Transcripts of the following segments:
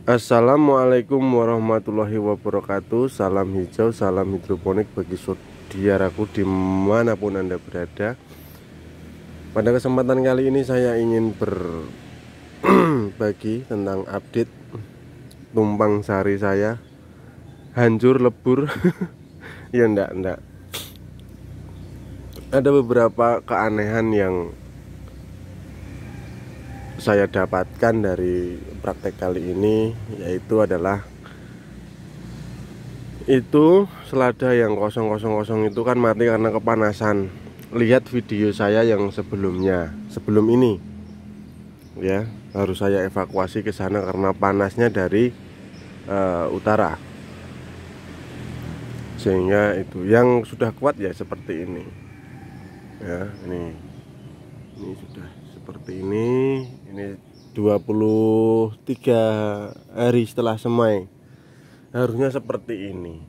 Assalamualaikum warahmatullahi wabarakatuh. Salam hijau, salam hidroponik bagi saudaraku dimanapun Anda berada. Pada kesempatan kali ini saya ingin berbagi tentang update tumpang sari saya. Hancur lebur. Ya enggak. Ada beberapa keanehan yang saya dapatkan dari praktek kali ini, yaitu adalah selada yang kosong itu kan mati karena kepanasan. Lihat video saya yang sebelum ini ya, harus saya evakuasi ke sana karena panasnya dari utara, sehingga itu yang sudah kuat ya seperti ini ya. Ini sudah seperti ini 23 hari setelah semai. Harusnya seperti ini,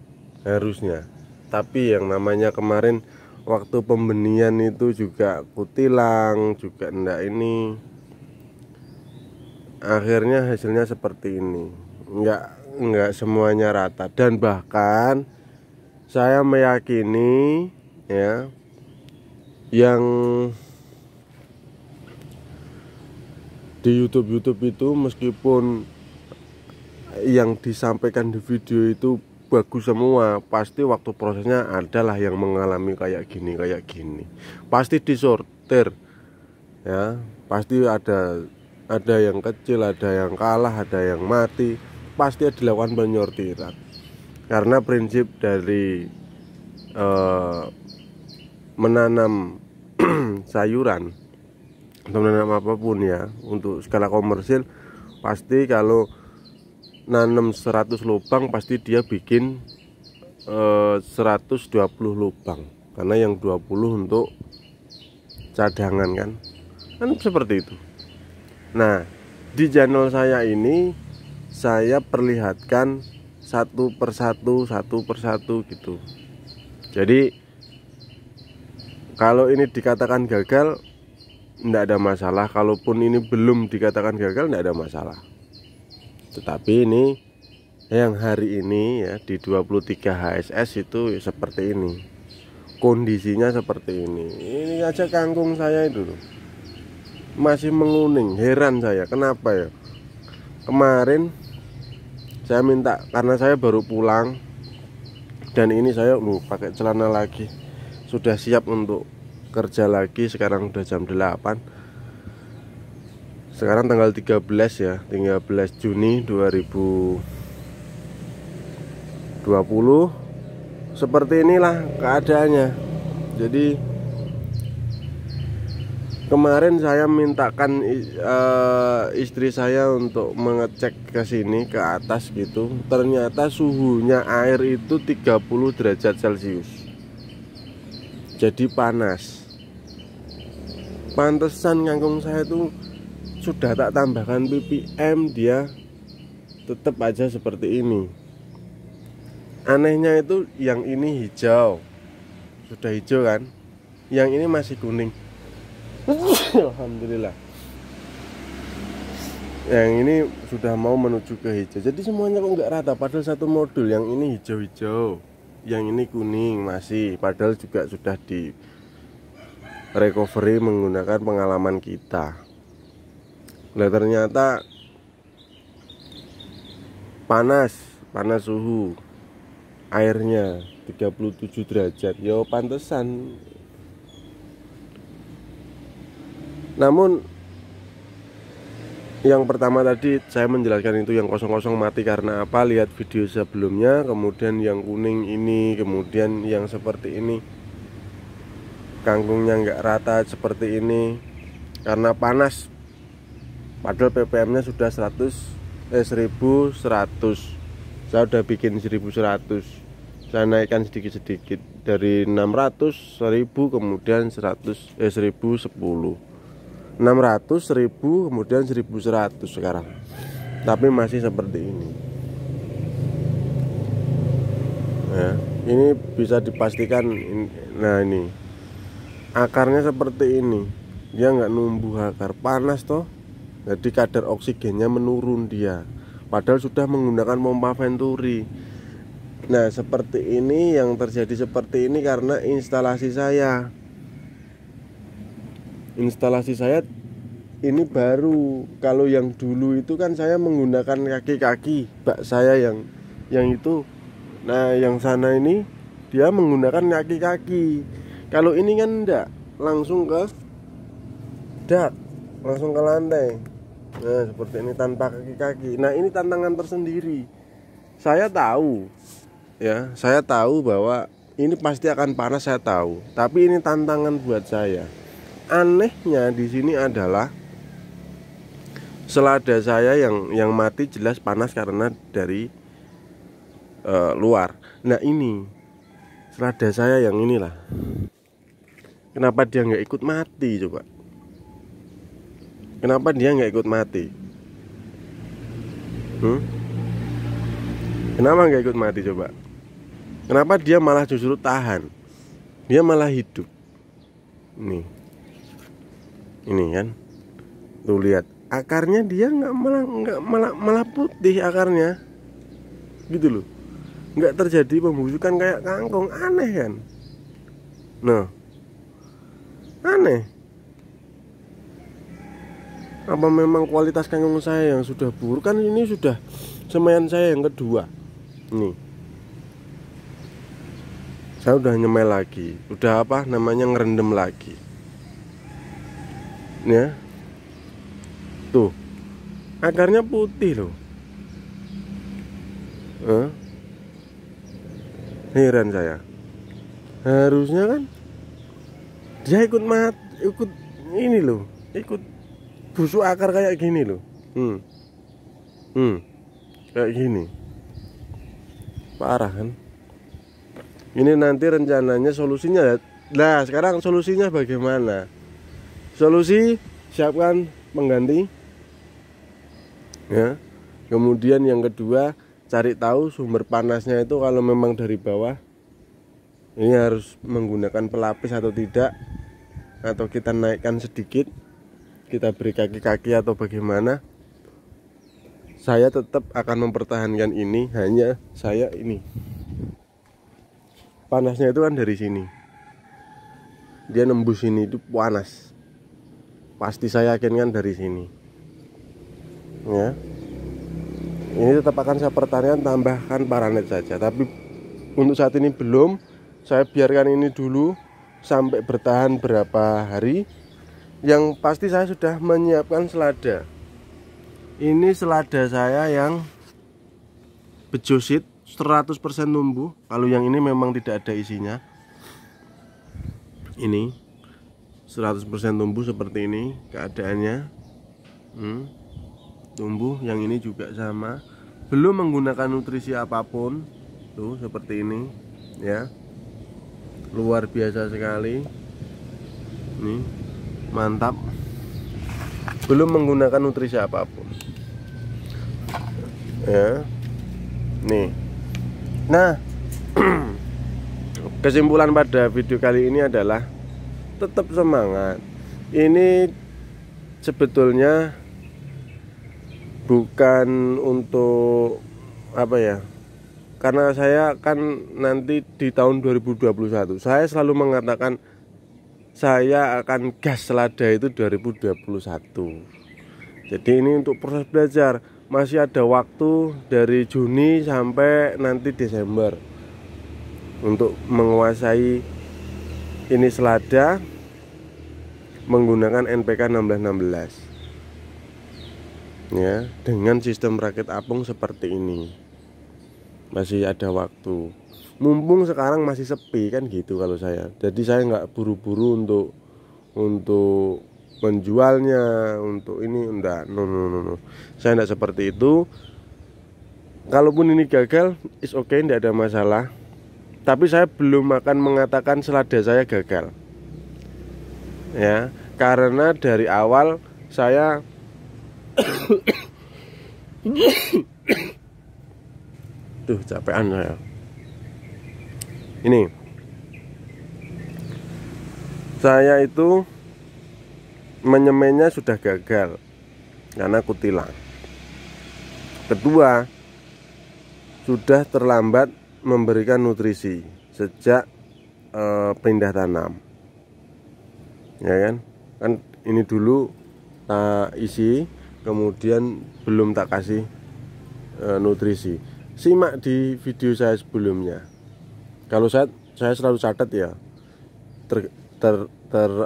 harusnya. Tapi yang namanya kemarin waktu pembenihan itu juga kutilang, juga enggak ini. Akhirnya hasilnya seperti ini. Enggak semuanya rata, dan bahkan saya meyakini ya, yang di YouTube itu meskipun yang disampaikan di video itu bagus semua, pasti waktu prosesnya adalah yang mengalami kayak gini. Pasti disortir ya, pasti ada yang kecil, ada yang kalah, ada yang mati, pasti dilakukan penyortiran. Karena prinsip dari menanam sayuran atau menanam apapun ya, untuk skala komersil, pasti kalau nanam 100 lubang pasti dia bikin 120 lubang, karena yang 20 untuk cadangan kan seperti itu. Nah, di channel saya ini saya perlihatkan satu persatu gitu. Jadi kalau ini dikatakan gagal, tidak ada masalah. Kalaupun ini belum dikatakan gagal, tidak ada masalah. Tetapi ini yang hari ini ya, di 23 HSS itu seperti ini, kondisinya seperti ini. Ini aja kangkung saya itu masih menguning. Heran saya, kenapa ya. Kemarin saya minta, karena saya baru pulang, dan ini saya pakai celana lagi, sudah siap untuk kerja lagi. Sekarang udah jam 8. Sekarang tanggal 13 ya, 13 Juni 2020. Seperti inilah keadaannya. Jadi kemarin saya mintakan istri saya untuk mengecek ke sini, ke atas gitu. Ternyata suhunya air itu 30 derajat Celcius. Jadi panas. Pantesan kangkung saya itu sudah tak tambahkan ppm, dia tetap aja seperti ini. Anehnya itu yang ini hijau, sudah hijau kan, yang ini masih kuning. Alhamdulillah. Yang ini sudah mau menuju ke hijau. Jadi semuanya kok nggak rata, padahal satu modul. Yang ini hijau-hijau, yang ini kuning masih, padahal juga sudah di recovery menggunakan pengalaman kita. Nah, ternyata panas suhu airnya 37 derajat. Ya pantesan. Namun yang pertama tadi saya menjelaskan itu yang kosong-kosong mati karena apa? Lihat video sebelumnya. Kemudian yang kuning ini, kemudian yang seperti ini, kangkungnya nggak rata seperti ini karena panas. Padahal ppm-nya sudah 1100. Saya udah bikin 1100. Saya naikkan sedikit-sedikit dari 600, 1000, kemudian 1010. 600, 1000, kemudian 1100 sekarang. Tapi masih seperti ini. Ya, ini bisa dipastikan. Nah, ini akarnya seperti ini, dia nggak numbuh akar, panas toh. Jadi kadar oksigennya menurun dia. padahal sudah menggunakan pompa Venturi. Nah seperti ini, yang terjadi seperti ini karena instalasi saya ini baru. Kalau yang dulu itu kan saya menggunakan kaki-kaki bak saya yang itu. Nah yang sana ini dia menggunakan kaki-kaki. Kalau ini kan enggak, langsung ke dak, langsung ke lantai. Nah seperti ini tanpa kaki-kaki. Nah ini tantangan tersendiri. Saya tahu ya, saya tahu bahwa ini pasti akan panas, saya tahu. Tapi ini tantangan buat saya. Anehnya di sini adalah selada saya yang mati jelas panas karena dari luar. Nah ini selada saya yang inilah, kenapa dia nggak ikut mati coba? Kenapa dia nggak ikut mati? Kenapa nggak ikut mati coba? Kenapa dia malah justru tahan? Dia malah hidup. Ini kan, tuh lihat akarnya, dia nggak malah putih akarnya, gitu loh. Nggak terjadi pembusukan kayak kangkung. Aneh kan? Nah, aneh. Apa memang kualitas kangkung saya yang sudah buruk? Kan ini sudah semaian saya yang kedua. Nih, saya udah nyemai lagi, udah apa namanya, ngerendam lagi. Ya, tuh akarnya putih loh. Heran saya. Harusnya kan dia ikut ini loh, ikut busuk akar kayak gini loh. Kayak gini. Parah kan? Ini nanti rencananya solusinya. Nah, sekarang solusinya bagaimana? Solusi, siapkan pengganti. Ya. Kemudian yang kedua, cari tahu sumber panasnya itu. Kalau memang dari bawah, ini harus menggunakan pelapis atau tidak, atau kita naikkan sedikit, kita beri kaki-kaki atau bagaimana. Saya tetap akan mempertahankan ini. Hanya saya ini, panasnya itu kan dari sini, dia nembus sini, itu panas. Pasti saya yakin kan dari sini. Ya, ini tetap akan saya pertahankan, tambahkan paranet saja. Tapi untuk saat ini belum. Saya biarkan ini dulu sampai bertahan berapa hari. Yang pasti saya sudah menyiapkan selada. Ini selada saya yang bejosit 100% tumbuh. Kalau yang ini memang tidak ada isinya. Ini 100% tumbuh seperti ini keadaannya. Tumbuh. Yang ini juga sama, belum menggunakan nutrisi apapun. Tuh seperti ini ya, luar biasa sekali. Ini mantap, belum menggunakan nutrisi apapun ya. Nih, nah kesimpulan pada video kali ini adalah tetap semangat. Ini sebetulnya bukan untuk apa ya, karena saya kan nanti di tahun 2021 saya selalu mengatakan saya akan gas selada itu 2021. Jadi ini untuk proses belajar, masih ada waktu dari Juni sampai nanti Desember untuk menguasai ini selada menggunakan NPK 1616 ya, dengan sistem rakit apung seperti ini. Masih ada waktu, mumpung sekarang masih sepi kan gitu kalau saya. Jadi saya nggak buru-buru untuk menjualnya, untuk ini enggak, no. Saya enggak seperti itu. Kalaupun ini gagal, is okay, enggak ada masalah. Tapi saya belum akan mengatakan selada saya gagal. Ya, karena dari awal saya tuh capean saya. Ini saya itu menyemainya sudah gagal karena kutilang. Kedua, sudah terlambat memberikan nutrisi sejak pindah tanam, ya kan ini dulu tak isi, kemudian belum tak kasih nutrisi. Simak di video saya sebelumnya. Kalau saya selalu catat ya,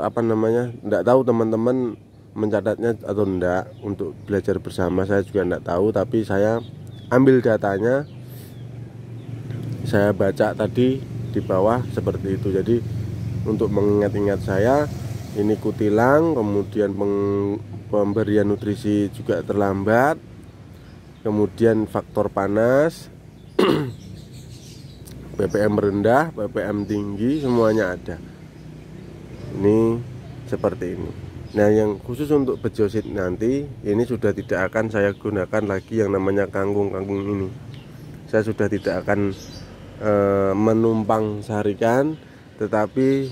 apa namanya, enggak tahu teman-teman mencatatnya atau enggak, untuk belajar bersama saya juga enggak tahu, tapi saya ambil datanya, saya baca tadi di bawah seperti itu. Jadi untuk mengingat-ingat saya, ini kutilang, kemudian pemberian nutrisi juga terlambat, kemudian faktor panas, ppm rendah, ppm tinggi, semuanya ada. Ini seperti ini. Nah, yang khusus untuk bejosit nanti, ini sudah tidak akan saya gunakan lagi yang namanya kangkung ini. Saya sudah tidak akan menumpang sarikan, tetapi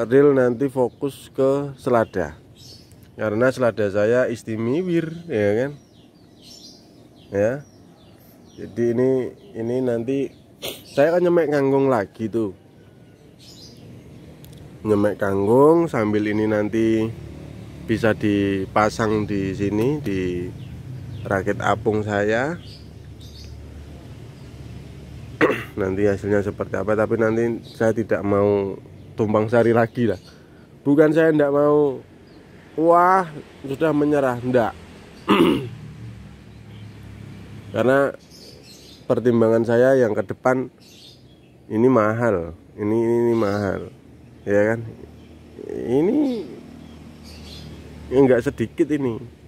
real nanti fokus ke selada, karena selada saya istimewir, ya kan ya. Jadi ini nanti saya akan nyemek kangkung lagi tuh, nyemek kangkung sambil ini nanti bisa dipasang di sini di rakit apung saya. Nanti hasilnya seperti apa, tapi nanti saya tidak mau tumpang sari lagi lah. Bukan saya tidak mau, wah sudah menyerah, enggak. Karena pertimbangan saya yang ke depan ini mahal, ini mahal, ya kan. Ini enggak sedikit ini.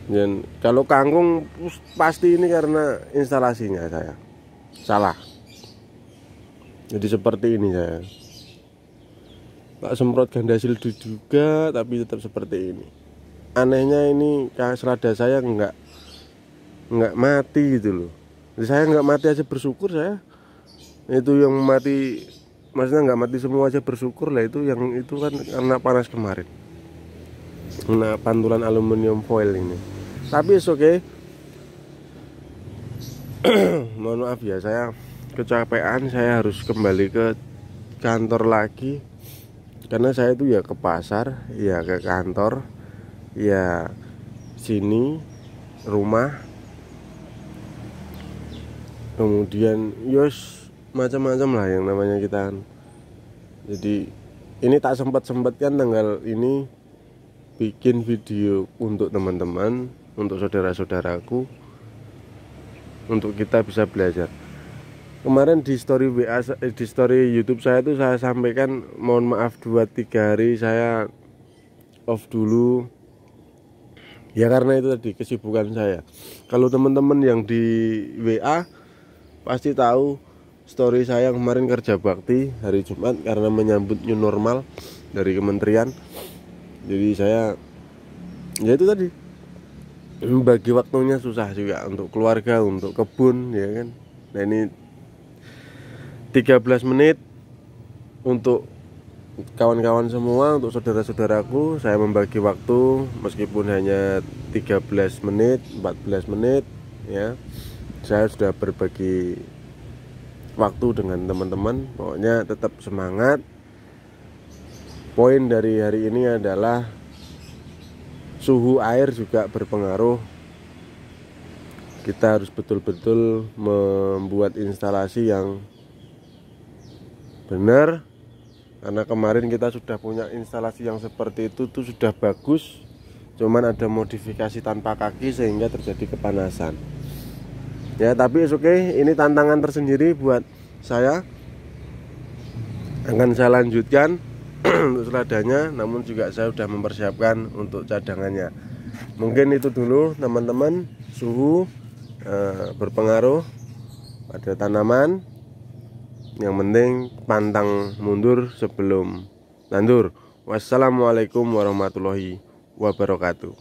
Dan kalau kangkung pasti ini karena instalasinya saya salah. Jadi seperti ini saya. Tak semprot ganda sildu juga, tapi tetap seperti ini. Anehnya ini selada saya enggak mati gitu loh. Jadi saya enggak mati aja bersyukur saya. Itu yang mati, maksudnya enggak mati semua aja bersyukur lah. Itu yang itu kan karena panas kemarin. Kena pantulan aluminium foil ini. Tapi oke. Mohon maaf ya, saya kecapean, saya harus kembali ke kantor lagi. Karena saya itu ya ke pasar, ya ke kantor, ya sini rumah, kemudian yos macam-macam lah yang namanya kita. Jadi ini tak sempat-sempatkan tanggal ini bikin video untuk teman-teman, untuk saudara-saudaraku, untuk kita bisa belajar. Kemarin di story WA, di story YouTube saya itu saya sampaikan, mohon maaf 2-3 hari saya off dulu. Ya karena itu tadi kesibukan saya. Kalau teman-teman yang di WA pasti tahu story saya kemarin kerja bakti hari Jumat karena menyambut new normal dari kementerian. Jadi saya ya itu tadi, bagi waktunya susah juga untuk keluarga, untuk kebun, ya kan. Nah ini 13 menit untuk kawan-kawan semua, untuk saudara-saudaraku, saya membagi waktu meskipun hanya 13 menit, 14 menit ya. Saya sudah berbagi waktu dengan teman-teman. Pokoknya tetap semangat. Poin dari hari ini adalah suhu air juga berpengaruh. Kita harus betul-betul membuat instalasi yang benar, karena kemarin kita sudah punya instalasi yang seperti itu tuh sudah bagus, cuman ada modifikasi tanpa kaki sehingga terjadi kepanasan ya. Tapi oke, ini tantangan tersendiri buat saya. Akan saya lanjutkan untuk seladanya, namun juga saya sudah mempersiapkan untuk cadangannya. Mungkin itu dulu teman-teman. Suhu berpengaruh pada tanaman. Yang penting pantang mundur sebelum nandur. Wassalamualaikum warahmatullahi wabarakatuh.